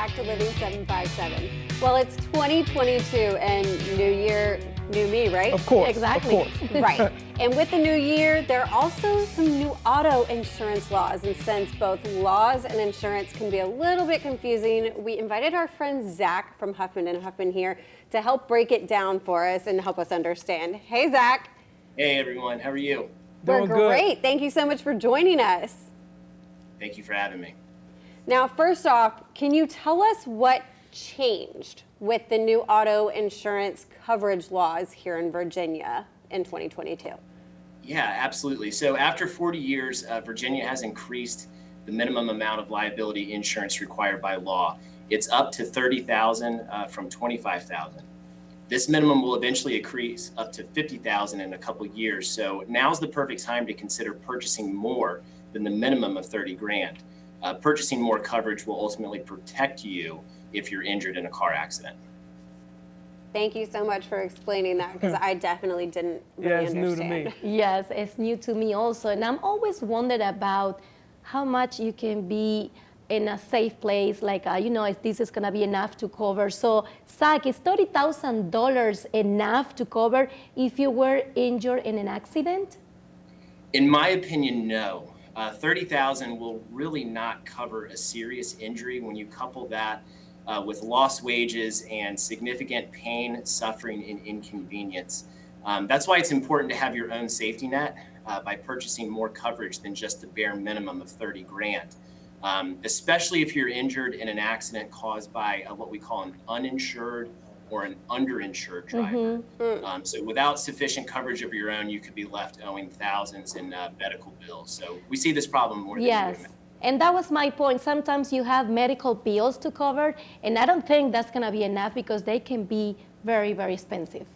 back to Living 757. Well, it's 2022 and new year, new me, right? Of course. Exactly. Of course. Right. And with the new year, there are also some new auto insurance laws. And since both laws and insurance can be a little bit confusing, we invited our friend Zach from Huffman and Huffman here to help break it down for us and help us understand. Hey, Zach. Hey, everyone. How are you? We're great. Thank you so much for joining us. Thank you for having me. Now, first off, can you tell us what changed with the new auto insurance coverage laws here in Virginia in 2022? Yeah, absolutely. So after 40 years, Virginia has increased the minimum amount of liability insurance required by law. It's up to $30,000 from $25,000. This minimum will eventually increase up to $50,000 in a couple of years. So now's the perfect time to consider purchasing more than the minimum of 30 grand. Purchasing more coverage will ultimately protect you if you're injured in a car accident. Thank you so much for explaining that, because I definitely didn't really understand. New to me. Yes, it's new to me also. And I'm always wondered about how much you can be in a safe place, like, if this is gonna be enough to cover. So, Zach, is $30,000 enough to cover if you were injured in an accident? In my opinion, no. $30,000 will really not cover a serious injury when you couple that with lost wages and significant pain, suffering, and inconvenience. That's why it's important to have your own safety net by purchasing more coverage than just the bare minimum of 30 grand. Especially if you're injured in an accident caused by what we call an uninsured or an underinsured driver. So without sufficient coverage of your own, you could be left owing thousands in medical bills. So we see this problem more than Yes. And that was my point. Sometimes you have medical bills to cover, and I don't think that's gonna be enough because they can be very, very expensive.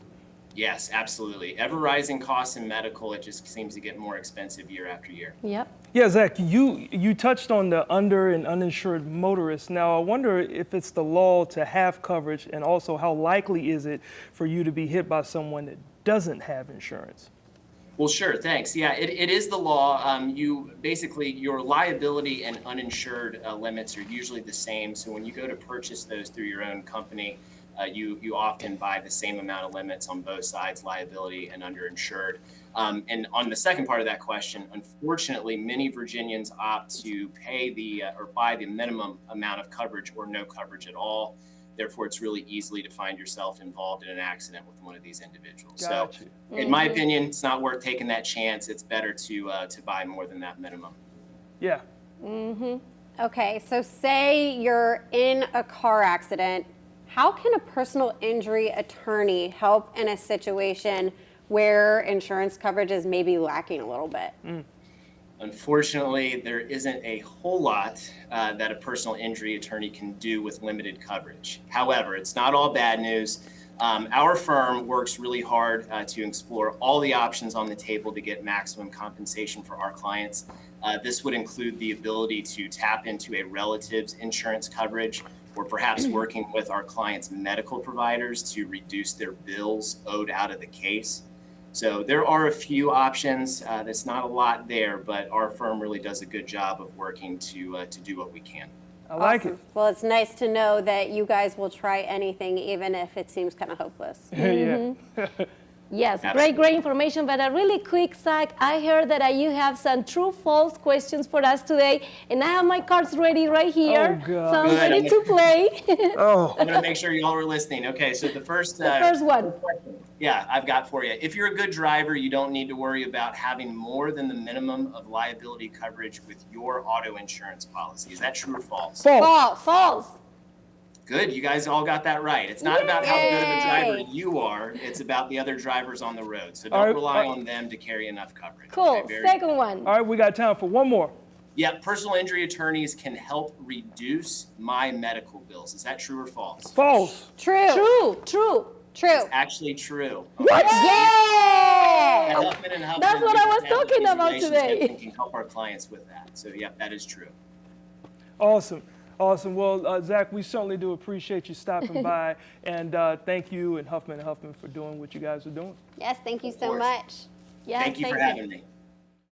Yes, absolutely. Ever rising costs in medical, it just seems to get more expensive year after year. Yep. Yeah, Zach, you touched on the under and uninsured motorists. Now, I wonder if it's the law to have coverage, and also how likely is it for you to be hit by someone that doesn't have insurance? Well, sure, thanks. Yeah, it is the law. Your liability and uninsured limits are usually the same. So when you go to purchase those through your own company, you often buy the same amount of limits on both sides, liability and underinsured. And on the second part of that question, unfortunately, many Virginians opt to pay or buy the minimum amount of coverage or no coverage at all. Therefore, it's really easy to find yourself involved in an accident with one of these individuals. Gotcha. So, in my opinion, it's not worth taking that chance. It's better to buy more than that minimum. Yeah. Okay, so say you're in a car accident. How can a personal injury attorney help in a situation where insurance coverage is maybe lacking a little bit? Unfortunately, there isn't a whole lot that a personal injury attorney can do with limited coverage. However, it's not all bad news. Our firm works really hard to explore all the options on the table to get maximum compensation for our clients. This would include the ability to tap into a relative's insurance coverage, or perhaps working with our clients' medical providers to reduce their bills owed out of the case. So there are a few options. There's not a lot there, but our firm really does a good job of working to do what we can. I like it. Well, it's nice to know that you guys will try anything, even if it seems kind of hopeless. Yeah. Yes, Absolutely. great information. But a really quick, Zach, I heard that you have some true-false questions for us today, and I have my cards ready right here. Oh, God. So I'm Good. ready to play. Oh. I'm going to make sure you all are listening. Okay, so the first one. Yeah, I've got for you. If you're a good driver, you don't need to worry about having more than the minimum of liability coverage with your auto insurance policy. Is that true or false? False. False. Good, you guys all got that right. It's not about how good of a driver you are, it's about the other drivers on the road. So don't rely on them to carry enough coverage. Cool. Okay, Second one. All right, we got time for one more. Yeah, personal injury attorneys can help reduce my medical bills. Is that true or false? False. True. True. True. It's actually true. What? Yeah! Huffman and Huffman, That's what I was we have talking these about today. relationships and can help our clients with that. So yeah, that is true. Awesome. Well, Zach, we certainly do appreciate you stopping by, and thank you and Huffman for doing what you guys are doing. Yes, thank you so course. much. Yes, Thank you for having me.